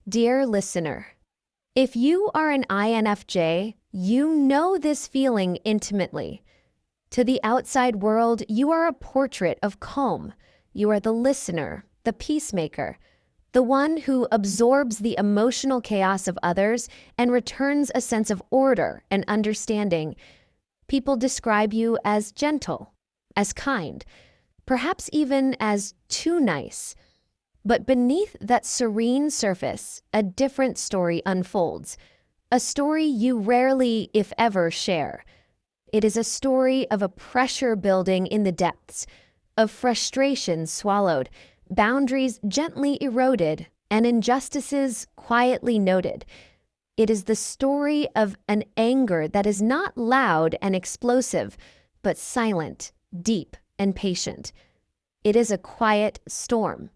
Dear listener, if you are an INFJ, you know this feeling intimately. To the outside world, you are a portrait of calm. You are the listener, the peacemaker, the one who absorbs the emotional chaos of others and returns a sense of order and understanding. People describe you as gentle, as kind, perhaps even as too nice. But beneath that serene surface, a different story unfolds. A story you rarely, if ever, share. It is a story of a pressure building in the depths, of frustration swallowed, boundaries gently eroded, and injustices quietly noted. It is the story of an anger that is not loud and explosive, but silent, deep, and patient. It is a quiet storm.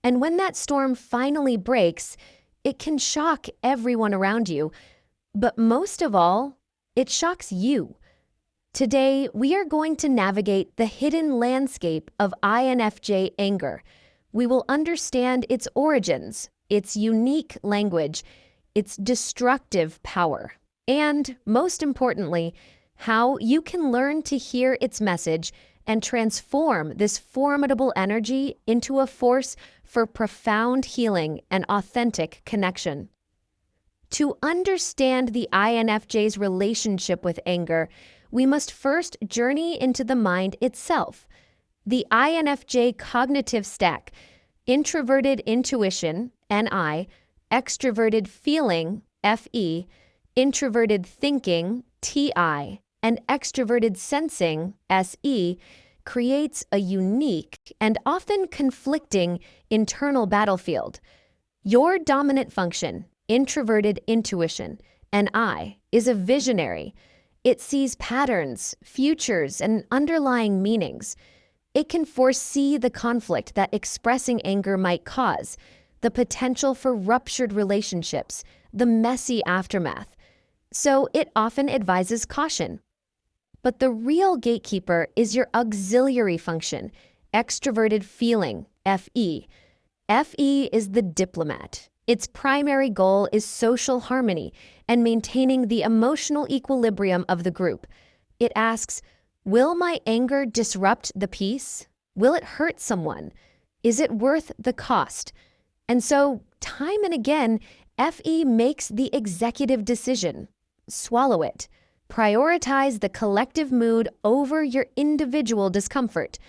And when that storm finally breaks, it can shock everyone around you. But most of all, it shocks you. Today, we are going to navigate the hidden landscape of INFJ anger. We will understand its origins, its unique language, its destructive power, and, most importantly, how you can learn to hear its message and transform this formidable energy into a force for profound healing and authentic connection. To understand the INFJ's relationship with anger, we must first journey into the mind itself. The INFJ cognitive stack: introverted intuition, NI, extroverted feeling, FE, introverted thinking, TI, and extroverted sensing, SE, creates a unique and often conflicting internal battlefield. Your dominant function, introverted intuition, NI, is a visionary. It sees patterns, futures, and underlying meanings. It can foresee the conflict that expressing anger might cause, the potential for ruptured relationships, the messy aftermath. So it often advises caution. But the real gatekeeper is your auxiliary function, extroverted feeling, FE. FE is the diplomat. Its primary goal is social harmony and maintaining the emotional equilibrium of the group. It asks, will my anger disrupt the peace? Will it hurt someone? Is it worth the cost? And so, time and again, FE makes the executive decision. Swallow it. Prioritize the collective mood over your individual discomfort.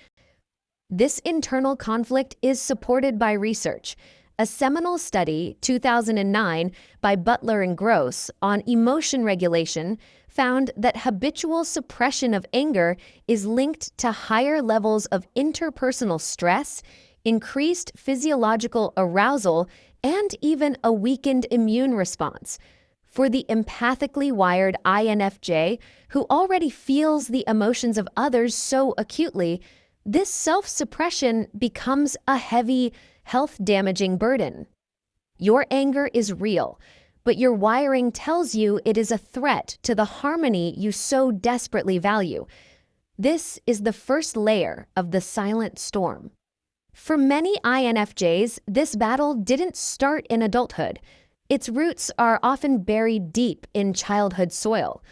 This internal conflict is supported by research. A seminal study, 2009, by Butler and Gross on emotion regulation found that habitual suppression of anger is linked to higher levels of interpersonal stress, increased physiological arousal, and even a weakened immune response. For the empathically wired INFJ, who already feels the emotions of others so acutely, this self-suppression becomes a heavy, health-damaging burden. Your anger is real, but your wiring tells you it is a threat to the harmony you so desperately value. This is the first layer of the silent storm. For many INFJs, this battle didn't start in adulthood. Its roots are often buried deep in childhood soil.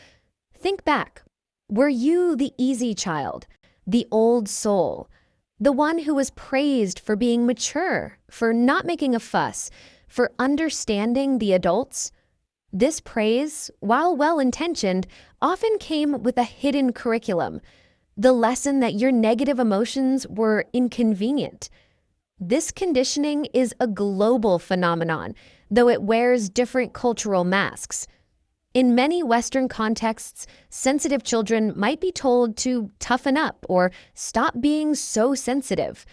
Think back. Were you the easy child, the old soul, the one who was praised for being mature, for not making a fuss, for understanding the adults? This praise, while well-intentioned, often came with a hidden curriculum, the lesson that your negative emotions were inconvenient. This conditioning is a global phenomenon, though it wears different cultural masks. In many Western contexts, sensitive children might be told to toughen up or stop being so sensitive.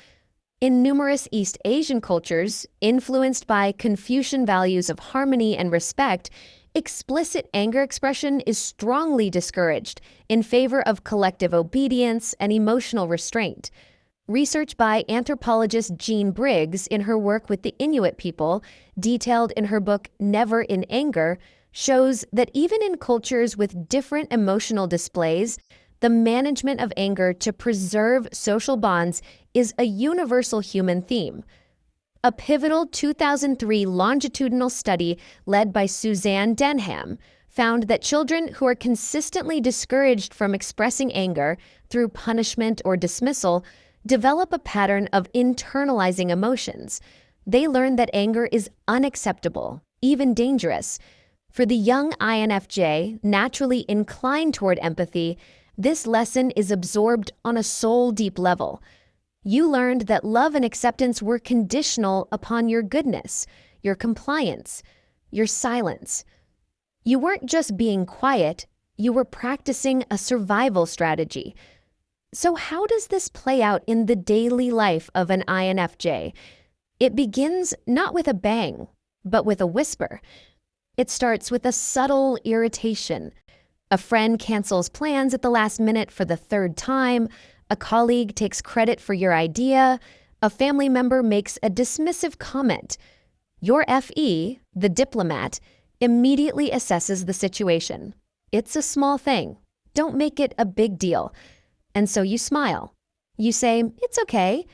In numerous East Asian cultures, influenced by Confucian values of harmony and respect, explicit anger expression is strongly discouraged in favor of collective obedience and emotional restraint. Research by anthropologist Jean Briggs in her work with the Inuit people, detailed in her book Never in Anger, shows that even in cultures with different emotional displays, the management of anger to preserve social bonds is a universal human theme. A pivotal 2003 longitudinal study led by Suzanne Denham found that children who are consistently discouraged from expressing anger through punishment or dismissal develop a pattern of internalizing emotions. They learn that anger is unacceptable, even dangerous. For the young INFJ, naturally inclined toward empathy, this lesson is absorbed on a soul-deep level. You learned that love and acceptance were conditional upon your goodness, your compliance, your silence. You weren't just being quiet, you were practicing a survival strategy. So how does this play out in the daily life of an INFJ? It begins not with a bang, but with a whisper. It starts with a subtle irritation. A friend cancels plans at the last minute for the third time. A colleague takes credit for your idea. A family member makes a dismissive comment. Your FE, the diplomat, immediately assesses the situation. It's a small thing. Don't make it a big deal. And so you smile. You say, it's okay.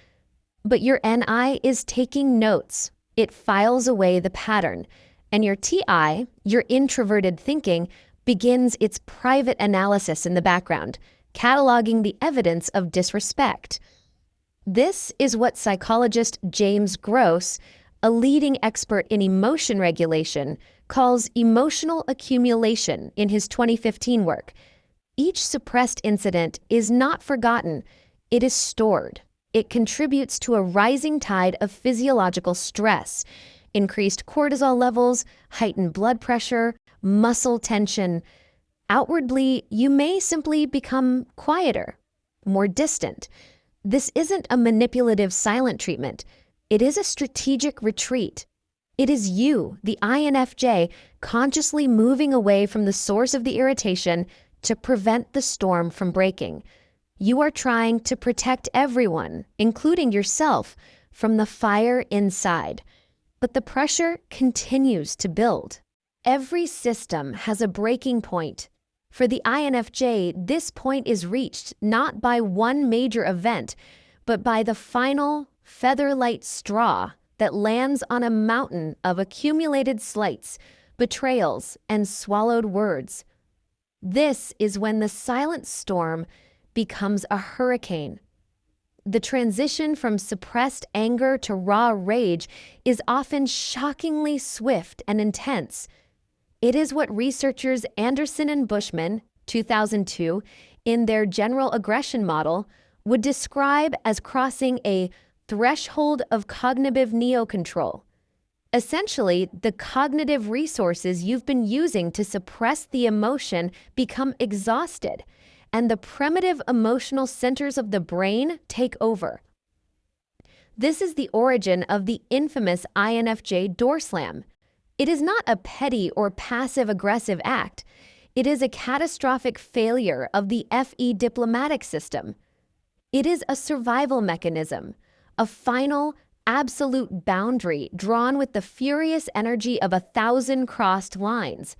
But your NI is taking notes. It files away the pattern. And your TI, your introverted thinking, begins its private analysis in the background, cataloging the evidence of disrespect. This is what psychologist James Gross, a leading expert in emotion regulation, calls emotional accumulation in his 2015 work. Each suppressed incident is not forgotten, it is stored. It contributes to a rising tide of physiological stress, increased cortisol levels, heightened blood pressure, muscle tension. Outwardly, you may simply become quieter, more distant. This isn't a manipulative silent treatment. It is a strategic retreat. It is you, the INFJ, consciously moving away from the source of the irritation to prevent the storm from breaking. You are trying to protect everyone, including yourself, from the fire inside. But the pressure continues to build. Every system has a breaking point. For the INFJ, this point is reached not by one major event, but by the final feather-light straw that lands on a mountain of accumulated slights, betrayals, and swallowed words. This is when the silent storm becomes a hurricane. The transition from suppressed anger to raw rage is often shockingly swift and intense. It is what researchers Anderson and Bushman, 2002, in their general aggression model, would describe as crossing a threshold of cognitive neocontrol. Essentially, the cognitive resources you've been using to suppress the emotion become exhausted, and the primitive emotional centers of the brain take over. This is the origin of the infamous INFJ door slam. It is not a petty or passive-aggressive act. It is a catastrophic failure of the FE diplomatic system. It is a survival mechanism, a final, absolute boundary drawn with the furious energy of 1,000 crossed lines.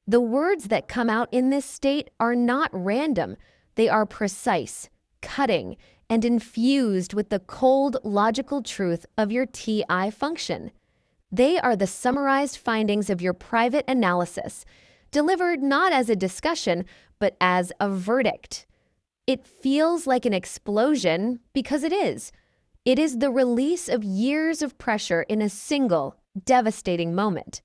The words that come out in this state are not random. They are precise, cutting, and infused with the cold, logical truth of your TI function. They are the summarized findings of your private analysis, delivered not as a discussion, but as a verdict. It feels like an explosion because it is. It is the release of years of pressure in a single, devastating moment.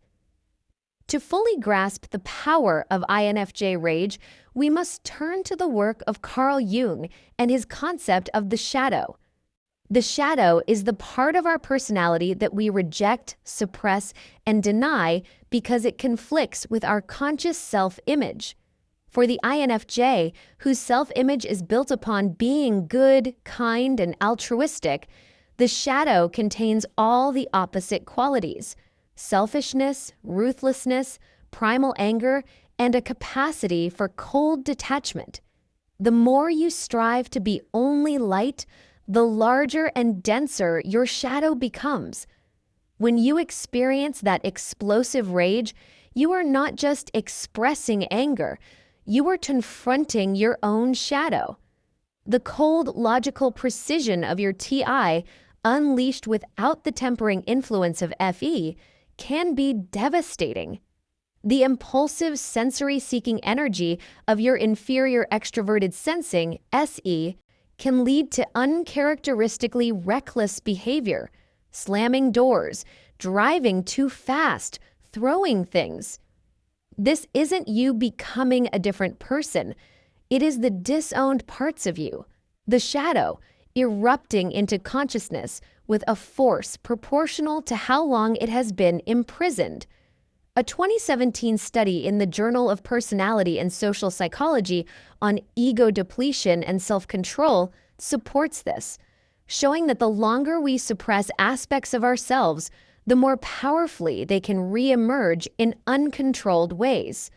To fully grasp the power of INFJ rage, we must turn to the work of Carl Jung and his concept of the shadow. The shadow is the part of our personality that we reject, suppress, and deny because it conflicts with our conscious self-image. For the INFJ, whose self-image is built upon being good, kind, and altruistic, the shadow contains all the opposite qualities: selfishness, ruthlessness, primal anger, and a capacity for cold detachment. The more you strive to be only light, the larger and denser your shadow becomes. When you experience that explosive rage, you are not just expressing anger, you are confronting your own shadow. The cold, logical precision of your TI unleashed without the tempering influence of FE, can be devastating. The impulsive, sensory-seeking energy of your inferior extroverted sensing, SE, can lead to uncharacteristically reckless behavior, slamming doors, driving too fast, throwing things. This isn't you becoming a different person. It is the disowned parts of you, the shadow, erupting into consciousness with a force proportional to how long it has been imprisoned. A 2017 study in the Journal of Personality and Social Psychology on ego depletion and self-control supports this, showing that the longer we suppress aspects of ourselves, the more powerfully they can re-emerge in uncontrolled ways.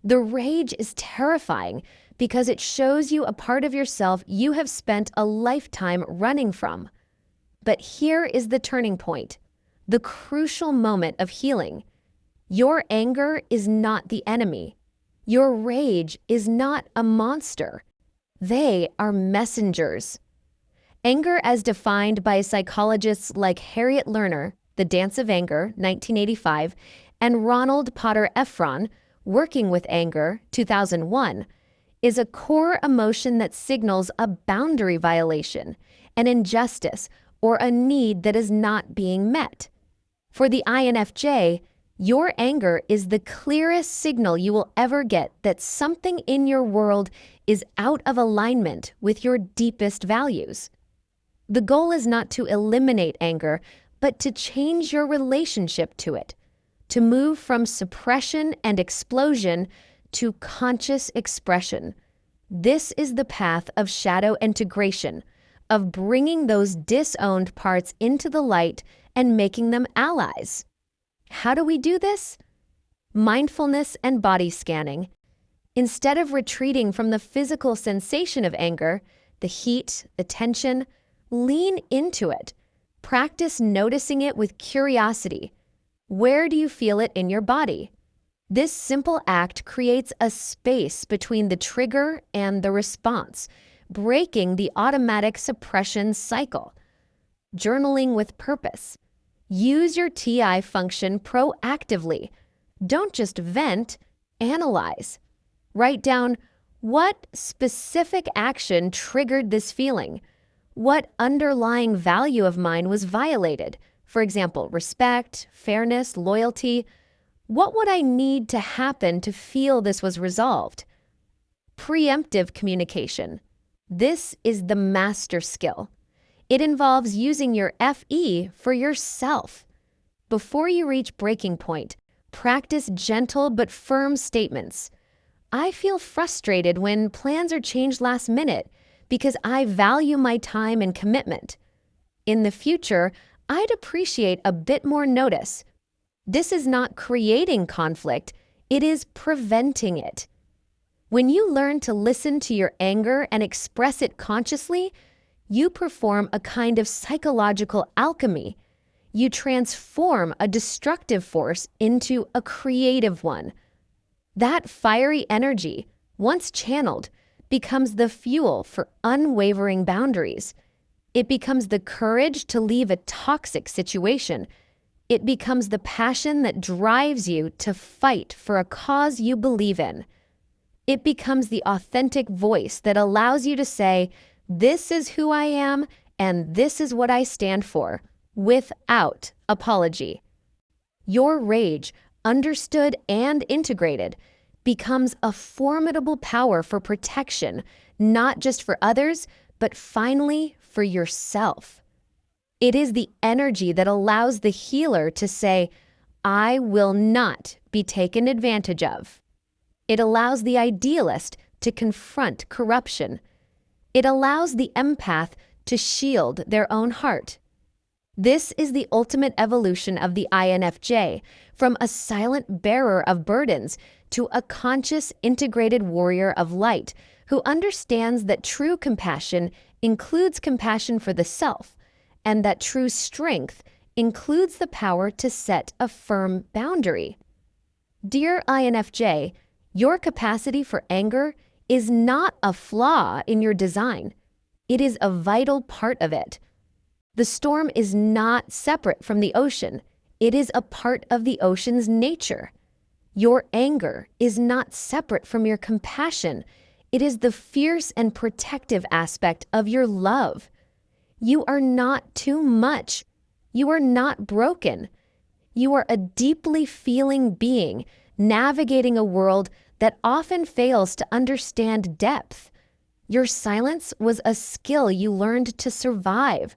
The rage is terrifying because it shows you a part of yourself you have spent a lifetime running from. But here is the turning point, the crucial moment of healing. Your anger is not the enemy. Your rage is not a monster. They are messengers. Anger, as defined by psychologists like Harriet Lerner, The Dance of Anger, 1985, and Ronald Potter Ephron, Working with Anger, 2001, is a core emotion that signals a boundary violation, an injustice, or a need that is not being met. For the INFJ, your anger is the clearest signal you will ever get that something in your world is out of alignment with your deepest values. The goal is not to eliminate anger, but to change your relationship to it, to move from suppression and explosion to conscious expression. This is the path of shadow integration, of bringing those disowned parts into the light and making them allies. How do we do this? Mindfulness and body scanning. Instead of retreating from the physical sensation of anger, the heat, the tension, lean into it. Practice noticing it with curiosity. Where do you feel it in your body? This simple act creates a space between the trigger and the response, breaking the automatic suppression cycle. Journaling with purpose. Use your TI function proactively. Don't just vent, analyze. Write down what specific action triggered this feeling. What underlying value of mine was violated? For example, respect, fairness, loyalty. What would I need to happen to feel this was resolved? Preemptive communication. This is the master skill. It involves using your FE for yourself. Before you reach breaking point, practice gentle but firm statements. I feel frustrated when plans are changed last minute because I value my time and commitment. In the future, I'd appreciate a bit more notice. This is not creating conflict, it is preventing it. When you learn to listen to your anger and express it consciously, you perform a kind of psychological alchemy. You transform a destructive force into a creative one. That fiery energy, once channeled, becomes the fuel for unwavering boundaries. It becomes the courage to leave a toxic situation. It becomes the passion that drives you to fight for a cause you believe in. It becomes the authentic voice that allows you to say, "This is who I am, and this is what I stand for," without apology. Your rage, understood and integrated, becomes a formidable power for protection, not just for others, but finally for yourself. It is the energy that allows the healer to say, "I will not be taken advantage of." It allows the idealist to confront corruption. It allows the empath to shield their own heart. This is the ultimate evolution of the INFJ, from a silent bearer of burdens to a conscious, integrated warrior of light who understands that true compassion includes compassion for the self, and that true strength includes the power to set a firm boundary. Dear INFJ, your capacity for anger is not a flaw in your design. It is a vital part of it. The storm is not separate from the ocean. It is a part of the ocean's nature. Your anger is not separate from your compassion. It is the fierce and protective aspect of your love. You are not too much. You are not broken. You are a deeply feeling being navigating a world that often fails to understand depth. Your silence was a skill you learned to survive.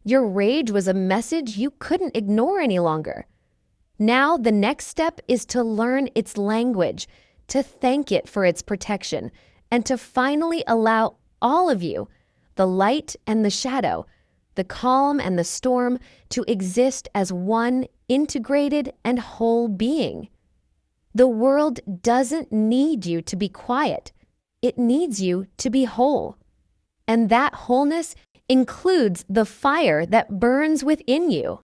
Your rage was a message you couldn't ignore any longer. Now the next step is to learn its language, to thank it for its protection, and to finally allow all of you, the light and the shadow, the calm and the storm, to exist as one integrated and whole being. The world doesn't need you to be quiet. It needs you to be whole. And that wholeness includes the fire that burns within you.